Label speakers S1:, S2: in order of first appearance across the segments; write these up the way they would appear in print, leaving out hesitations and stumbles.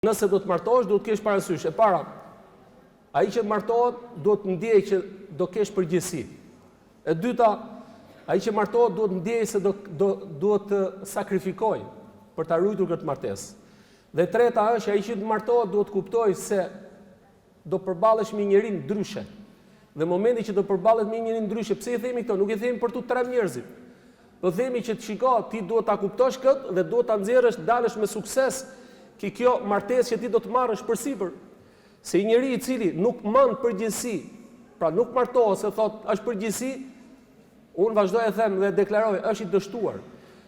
S1: Nëse do të martohesh, do të kesh parasysh. E para, ai që martohet do të ndjejë që do kesh përgjegjësi. E dyta, ai që martohet duhet ndjejë se duhet të sakrifikojë për ta ruajtur këtë martesë. Dhe e treta është ai që martohet duhet të kuptojë se do përballesh me njërin ndryshe. Dhe momenti që do përballet me njërin ndryshe, pse i themi këto? Nuk i themi për tu trem njerëzit. Po themi që të shiko, ti duhet ta kuptosh këtë dhe duhet ta nxjerrësh, dalësh me sukses. Kjo martesë që ti do të marrësh përsipër. Se i njeri i cili nuk mand përgjegjësi, pra nuk martohet se thot është përgjegjësi, unë vazhdoj e them dhe deklaroj, është i dështuar.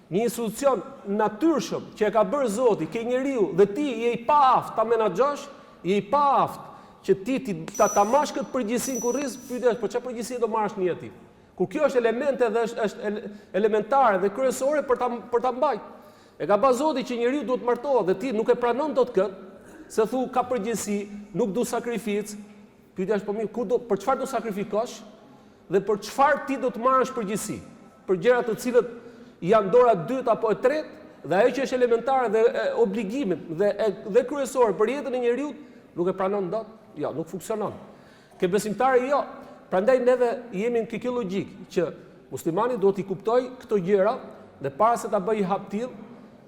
S1: Një institucion natyrshëm që e ka bërë Zoti, ke njeriu dhe ti je i paaft ta menaxhosh, je i paaft që ti ta marrësh këtë përgjegjësinë kurriz, pyetesh, po çfarë përgjegjësi do marrësh në jetë? Kur kjo është elemente dhe është elementare dhe kryesore për ta mbajtur. E ka ba Zoti që njeriu duhet martohet dhe ti nuk e pranon dot këtë, se thu ka përgjegjësi, nuk du sakrificë. Pyetja është po mirë, për çfarë do sakrifikosh dhe për çfarë ti do të marrësh përgjegjësi? Për gjëra të cilët janë dora e dytë apo e tretë dhe ajo që është elementare dhe obligimit dhe kryesore për jetën e njeriu nuk e pranon dot. Jo, nuk funksionon. Ke besimtari jo. Prandaj neve jemi në këtë logjik që muslimani duhet i kuptojë këto gjëra dhe para se ta bëjë hap till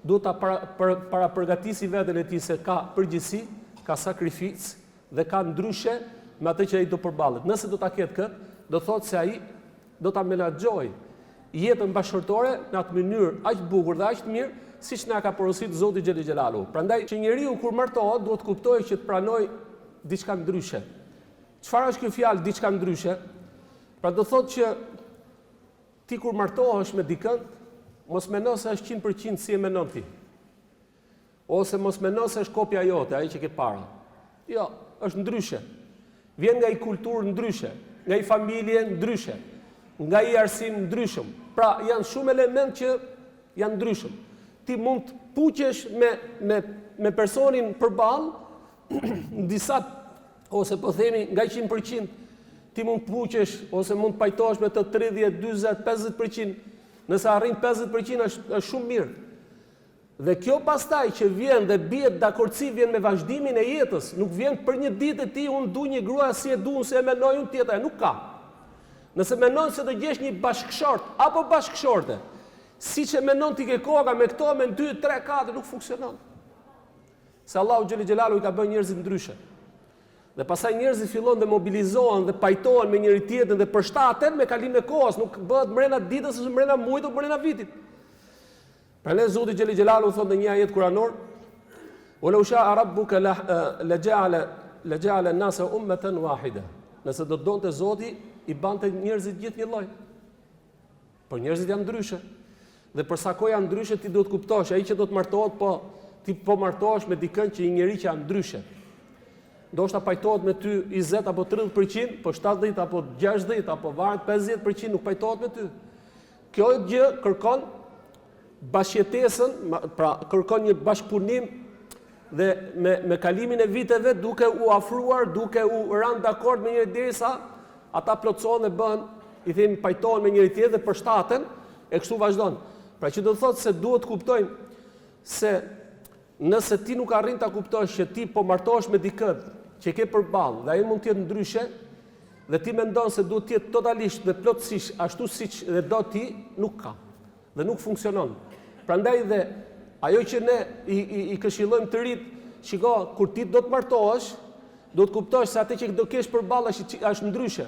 S1: duhet ta para përgatisi veten e tij se ka përgjegjësi, ka sakrificë dhe ka ndryshe me atë që ai do përballet. Nëse do ta ketë këtë, do thotë se ai do ta menaxhojë jetën bashkëtorë në atë mënyrë aq bukur dhe aq të mirë siç na ka porositur Zoti xhelel xhelalu. Prandaj që njeriu kur martohet duhet kuptojë që të pranojë diçka ndryshe. Çfarë është kjo fjalë diçka ndryshe? Pra do thotë që ti kur martohesh me dikën, mos mendo se është 100% si e mendon ti. Ose mos mendo se është kopja jote, ai që ke para. Jo, është ndryshe. Vjen nga i kulturë ndryshe, nga i familje ndryshe, nga i arsim ndryshëm. Pra, janë shumë elementë që janë ndryshëm. Ti mund të puqesh me personin përballë në disa ose po themi nga 100%, ti mund të puqesh ose mund të pajtohesh me të 30, 40, 50%. Nëse arrin 50% është shumë mirë. Dhe kjo pastaj që vjen dhe bie dakordsi vjen me vazhdimin e jetës, nuk vjen për një ditë ti unë du një grua si e du, se e mendoj unë tjetra, nuk ka. Nëse mendon se do gjesh një bashkëshort apo bashkëshorte, siç e mendon ti ke koka me këto me 2, 3, 4 nuk funksionon. Se Allahu xhelel xhelalu i ka bërë njerëzit ndryshe. Dhe pastaj njerëzit fillojnë dhe mobilizohen dhe pajtohen me njëri tjetrin dhe përshtaten me kalimin e kohës, nuk bëhet brenda ditës ose brenda muajit ose brenda vitit. Prandaj Zoti xhelel xhelalu thotë në një ajet kuranor: "Walau sha'a rabbuka la ja'ala an-nasa ummatan wahida." Nëse do të donte Zoti, i bante njerëzit gjithë një lloj. Por njerëzit janë ndryshe. Dhe për sa kohë janë ndryshe, ti duhet kuptosh, ai që do të martohet, ti po martohesh me dikën që një njerëz që janë ndryshe. Ndoshta pajtohet me ty 20 apo 30%, po 70 apo 60 apo varet 50% nuk pajtohet me ty. Kjo gjë kërkon bashkëjetesën, pra kërkon një bashkëpunim dhe me kalimin e viteve duke u afruar, duke u rënë dakord me njëri derisa ata plotësohen dhe bëhen, i themi pajtohen me njëri tjetrin dhe përshtaten e kështu vazhdon. Pra që do të thotë se duhet të kuptojmë se nëse ti nuk arrin ta kuptosh që ti po martohesh me dikën që ke përballë dhe ai mund të jetë ndryshe dhe ti mendon se duhet të jetë totalisht dhe plotësisht ashtu siç dhe do ti, nuk ka dhe nuk funksionon. Prandaj dhe ajo që ne i këshillojmë të rit, shiko, kur ti do të martohesh, do të kuptosh se atë që do kesh përballë është ndryshe.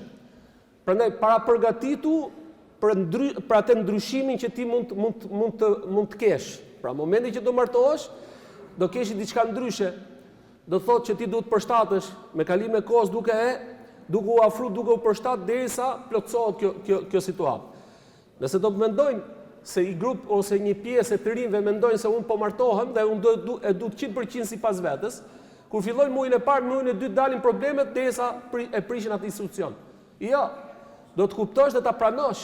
S1: Prandaj para përgatitu për atë ndryshimin që ti mund të kesh. Pra momenti që do martohesh, do kesh diçka ndryshe. Do thotë që ti duhet përshtatesh me kalimin e kohës duke u afru, duke u përshtat derisa plotësohet kjo situatë. Nëse do të mendojnë se i grup ose një pjesë e të rinjve mendojnë se unë po martohem dhe unë du 100% sipas vetes, kur fillojnë muajin e parë, muajin e dytë dalin problemet derisa e prishin atë institucion. Jo, do të kuptosh dhe ta pranosh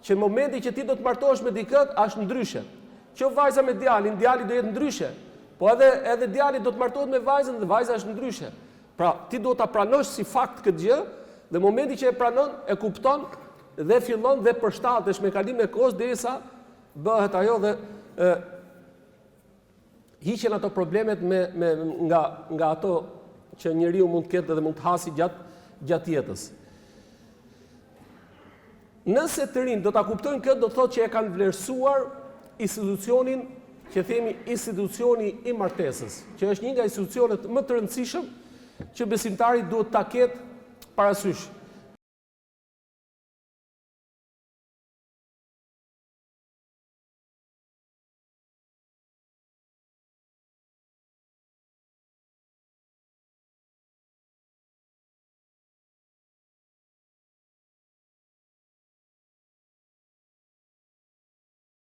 S1: që momenti që ti do të martohesh me dikët është ndryshe. Që vajza me djalin, djali do jetë ndryshe. Po edhe djali do të martohet me vajzën dhe vajza është ndryshe. Pra, ti duhet ta pranosh si fakt këtë gjë dhe momenti që e pranon, e kupton dhe fillon dhe përshtatesh me kalimin e kohës derisa bëhet ajo dhe hiqen ato problemet nga ato që njeriu mund të ketë dhe mund të hasi gjatë jetës. Nëse të rinë do ta kuptojnë këtë, do të thotë që e kanë vlerësuar institucionin, që themi institucioni i martesës, që është një nga institucionet më të rëndësishëm që besimtari duhet ta ketë parasysh.